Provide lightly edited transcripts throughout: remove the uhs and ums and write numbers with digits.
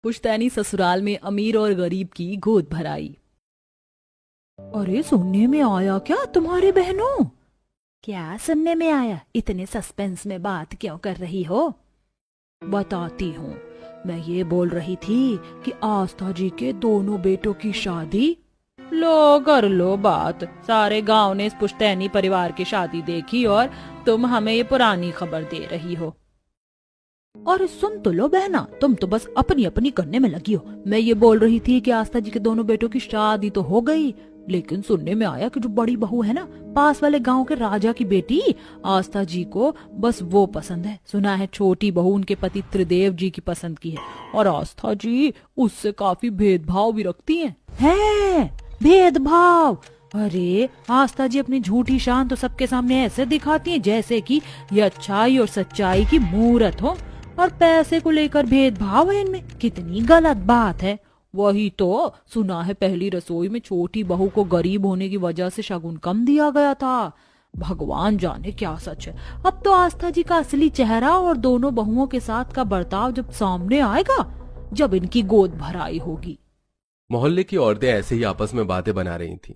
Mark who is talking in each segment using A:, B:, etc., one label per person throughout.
A: पुश्तैनी ससुराल में अमीर और गरीब की गोद भराई। अरे सुनने में आया क्या तुम्हारी बहनों? क्या सुनने में आया? इतने सस्पेंस में बात क्यों कर रही हो? बताती हूँ। मैं ये बोल रही थी कि आस्था जी के दोनों बेटों की शादी। लो कर लो बात। सारे गांव ने इस पुश्तैनी परिवार की शादी देखी और तुम हमें ये पुरानी खबर दे रही हो। और सुन तो लो बहना, तुम तो बस अपनी अपनी करने में लगी हो। मैं ये बोल रही थी कि आस्था जी के दोनों बेटों की शादी तो हो गई, लेकिन सुनने में आया कि जो बड़ी बहू है ना, पास वाले गांव के राजा की बेटी, आस्था जी को बस वो पसंद है। सुना है छोटी बहू उनके पति त्रिदेव जी की पसंद की है और आस्था जी उससे काफी भेदभाव भी रखती हैं। है भेदभाव? अरे आस्था जी अपनी झूठी शान तो सबके सामने ऐसे दिखाती हैं जैसे कि ये अच्छाई और सच्चाई की मूरत हो, और पैसे को लेकर भेदभाव है इनमें। कितनी गलत बात है। वही तो सुना है पहली रसोई में छोटी बहू को गरीब होने की वजह से शगुन कम दिया गया था। भगवान जाने क्या सच है। अब तो आस्था जी का असली चेहरा और दोनों बहुओं के साथ का बर्ताव जब सामने आएगा, जब इनकी गोद भराई होगी।
B: मोहल्ले की औरतें ऐसे ही आपस में बातें बना रही थीं।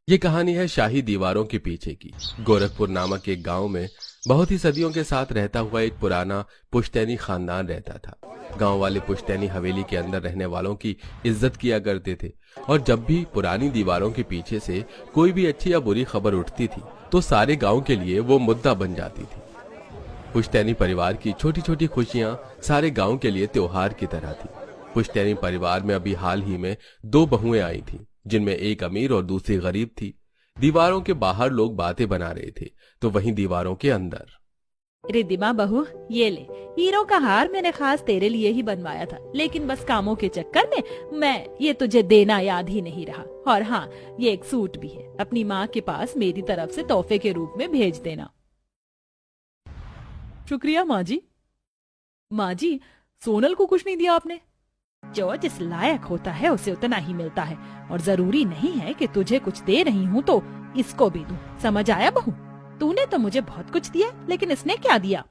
B: ये कहानी है शाही दीवारों के पीछे की। गोरखपुर नामक एक गांव में बहुत ही सदियों के साथ रहता हुआ एक पुराना पुश्तैनी खानदान रहता था। गांव वाले पुश्तैनी हवेली के अंदर रहने वालों की इज्जत किया करते थे, और जब भी पुरानी दीवारों के पीछे से कोई भी अच्छी या बुरी खबर उठती थी तो सारे गांव के लिए वो मुद्दा बन जाती थी। पुश्तैनी परिवार की छोटी छोटी खुशियां सारे गांव के लिए त्योहार की तरह थी। पुश्तैनी परिवार में अभी हाल ही में 2 बहुएं आई थीं, जिनमें एक अमीर और दूसरी गरीब थी। दीवारों के बाहर लोग बातें बना रहे थे, तो वहीं दीवारों के अंदर।
A: रिद्धिमा बहू, ये ले, हीरो का हार मैंने खास तेरे लिए ही बनवाया था, लेकिन बस कामों के चक्कर में मैं ये तुझे देना याद ही नहीं रहा। और हाँ, ये एक सूट भी है, अपनी माँ के पास मेरी तरफ से तोहफे के रूप में भेज देना। शुक्रिया माँ जी। माँ जी, सोनल को कुछ नहीं दिया आपने? जो जिस लायक होता है उसे उतना ही मिलता है, और जरूरी नहीं है कि तुझे कुछ दे रही हूँ तो इसको भी दूं। समझ आया बहू? तूने तो मुझे बहुत कुछ दिया, लेकिन इसने क्या दिया?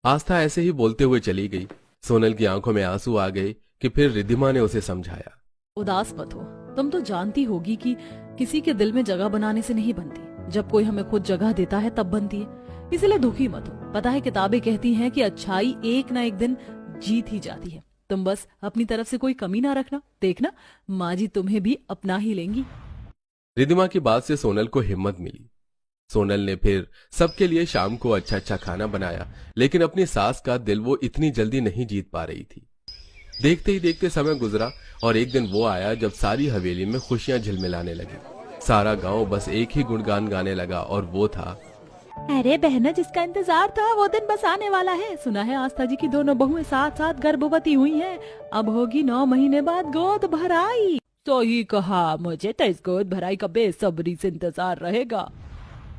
B: आस्था ऐसे ही बोलते हुए चली गई। सोनल की आंखों में आंसू आ गए कि फिर रिद्धिमा ने उसे समझाया।
A: उदास मत हो, तुम तो जानती होगी कि किसी के दिल में जगह बनाने से नहीं बनती, जब कोई हमें खुद जगह देता है तब बनती है। इसलिए दुखी मत हो। पता है किताबें कहती हैं कि अच्छाई एक ना एक दिन जीत ही जाती है। तुम बस अपनी तरफ से कोई कमी ना रखना, देखना माँ जी तुम्हें भी अपना ही लेंगी।
B: रिद्धिमा की बात से सोनल को हिम्मत मिली। सोनल ने फिर सबके लिए शाम को अच्छा अच्छा खाना बनाया, लेकिन अपनी सास का दिल वो इतनी जल्दी नहीं जीत पा रही थी। देखते ही देखते समय गुजरा और एक दिन वो आया जब सारी हवेली में खुशियां झिलमिलाने लगी। सारा गांव बस एक ही गुणगान गाने लगा, और वो था,
A: अरे बहना, जिसका इंतजार था वो दिन बस आने वाला है। सुना है आस्था जी की दोनों बहुएं साथ साथ गर्भवती हुई हैं। अब होगी 9 महीने बाद गोद भराई। तो ही कहा, मुझे तो इस गोद भराई का बेसब्री से इंतजार रहेगा।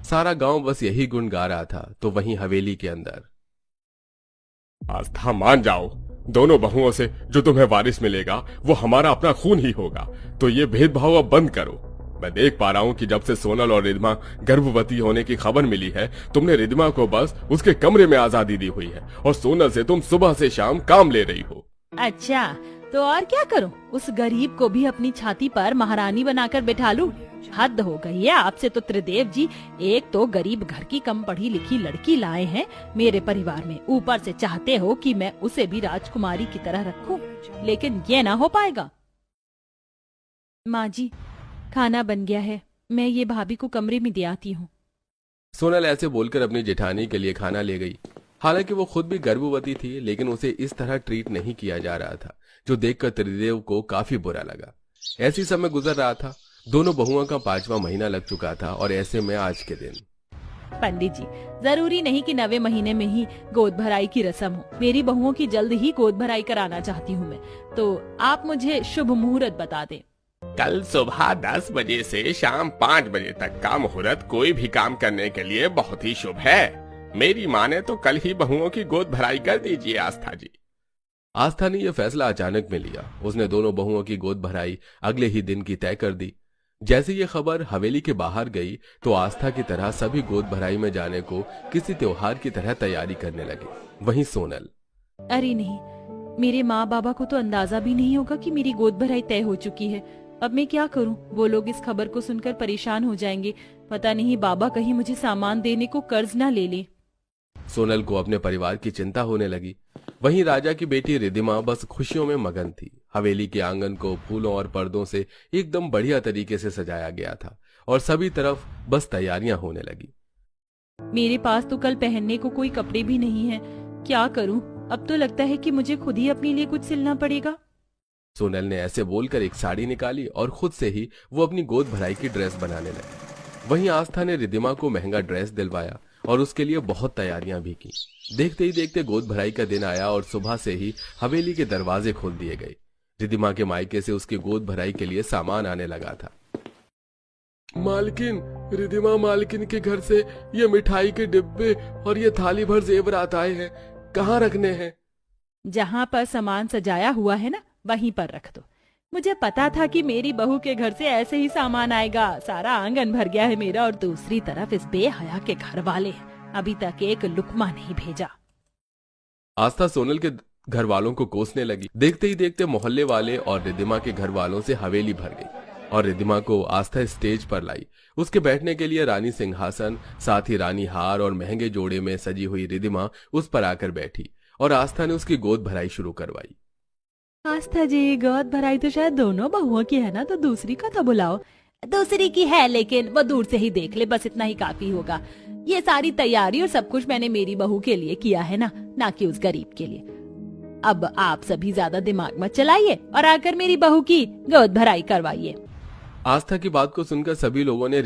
B: सारा गांव बस यही गुण गा रहा था। तो वहीं हवेली के अंदर,
C: आस्था मान जाओ, दोनों बहुओं से जो तुम्हें वारिस मिलेगा वो हमारा अपना खून ही होगा, तो ये भेदभाव अब बंद करो। मैं देख पा रहा हूँ कि जब से सोनल और रिद्धिमा गर्भवती होने की खबर मिली है, तुमने रिद्धिमा को बस उसके कमरे में आजादी दी हुई है, और सोनल से तुम सुबह से शाम काम ले रही हो।
A: अच्छा, तो और क्या करूं? उस गरीब को भी अपनी छाती पर महारानी बनाकर बैठा लूं? हद हो गई है आपसे तो त्रिदेव जी। एक तो गरीब घर की कम पढ़ी लिखी लड़की लाए हैं मेरे परिवार में, ऊपर से चाहते हो कि मैं उसे भी राजकुमारी की तरह रखूं, लेकिन ये ना हो पाएगा। माँ जी, खाना बन गया है, मैं ये भाभी को कमरे में दे आती हूँ।
B: सोनल ऐसे बोलकर अपनी जेठानी के लिए खाना ले गई। हालांकि वो खुद भी गर्भवती थी, लेकिन उसे इस तरह ट्रीट नहीं किया जा रहा था, जो देखकर त्रिदेव को काफी बुरा लगा। ऐसी समय गुजर रहा था। दोनों बहुओं का 5वां महीना लग चुका था, और ऐसे में आज के दिन।
A: पंडित जी, जरूरी नहीं कि 9वें महीने में ही गोद भराई की रस्म हो। मेरी बहुओं की जल्द ही गोद भराई कराना चाहती हूँ मैं, तो आप मुझे शुभ मुहूर्त बता दें।
C: कल सुबह 10 बजे से शाम 5 बजे तक का मुहूर्त कोई भी काम करने के लिए बहुत ही शुभ है। मेरी माने तो कल ही बहुओं की गोद भराई कर दीजिए आस्था जी।
B: आस्था ने यह फैसला अचानक में लिया। उसने दोनों बहुओं की गोद भराई अगले ही दिन की तय कर दी। जैसे ये खबर हवेली के बाहर गई तो आस्था की तरह सभी गोद भराई में जाने को किसी त्योहार की तरह तैयारी करने लगे। वहीं सोनल,
A: अरे नहीं, मेरे माँ बाबा को तो अंदाजा भी नहीं होगा कि मेरी गोद भराई तय हो चुकी है। अब मैं क्या करूं? वो लोग इस खबर को सुनकर परेशान हो जाएंगे। पता नहीं बाबा कहीं मुझे सामान देने को कर्ज ना ले ले।
B: सोनल को अपने परिवार की चिंता होने लगी। वहीं राजा की बेटी रिद्धिमा बस खुशियों में मगन थी। हवेली के आंगन को फूलों और पर्दों से एकदम बढ़िया तरीके से सजाया गया था और सभी तरफ बस तैयारियां होने लगी।
A: मेरे पास तो कल पहनने को कोई कपड़े भी नहीं है। क्या करूं? अब तो लगता है कि मुझे खुद ही अपने लिए कुछ सिलना पड़ेगा।
B: सोनल ने ऐसे बोलकर एक साड़ी निकाली और खुद से ही वो अपनी गोद भराई की ड्रेस बनाने लगी। वहीं आस्था ने रिद्धिमा को महंगा ड्रेस दिलवाया और उसके लिए बहुत तैयारियां भी की। देखते ही देखते गोद भराई का दिन आया और सुबह से ही हवेली के दरवाजे खोल दिए गए। रिद्धिमा के मायके से उसकी गोद भराई के लिए सामान आने लगा था। मालकिन, रिद्धिमा मालकिन के घर से ये मिठाई के डिब्बे और ये थाली भर जेवरात आए हैं। कहाँ रखने हैं?
A: जहाँ पर सामान सजाया हुआ है ना, वहीं पर रख दो। मुझे पता था कि मेरी बहू के घर से ऐसे ही सामान आएगा। सारा आंगन भर गया है मेरा, और दूसरी तरफ इस बेहया के घर वाले अभी तक एक लुकमा नहीं भेजा।
B: आस्था सोनल के घर वालों को कोसने लगी। देखते ही देखते मोहल्ले वाले और रिद्धिमा के घर वालों से हवेली भर गई और रिद्धिमा को आस्था स्टेज पर लाई। उसके बैठने के लिए रानी सिंहासन, साथ ही रानी हार और महंगे जोड़े में सजी हुई रिद्धिमा उस पर आकर बैठी और आस्था ने उसकी गोद भराई शुरू करवाई।
A: आस्था जी, गोद भराई तो शायद दोनों बहुओं की है ना, तो दूसरी का तो बुलाओ। दूसरी की है, लेकिन वो दूर से ही देख ले, बस इतना ही काफी होगा। ये सारी तैयारी और सब कुछ मैंने मेरी बहू के लिए किया है ना कि उस गरीब के लिए। अब आप सभी ज्यादा दिमाग मत चलाइए और आकर मेरी बहू की गोद भराई करवाइए।
B: आस्था की बात को सुनकर सभी लोगों ने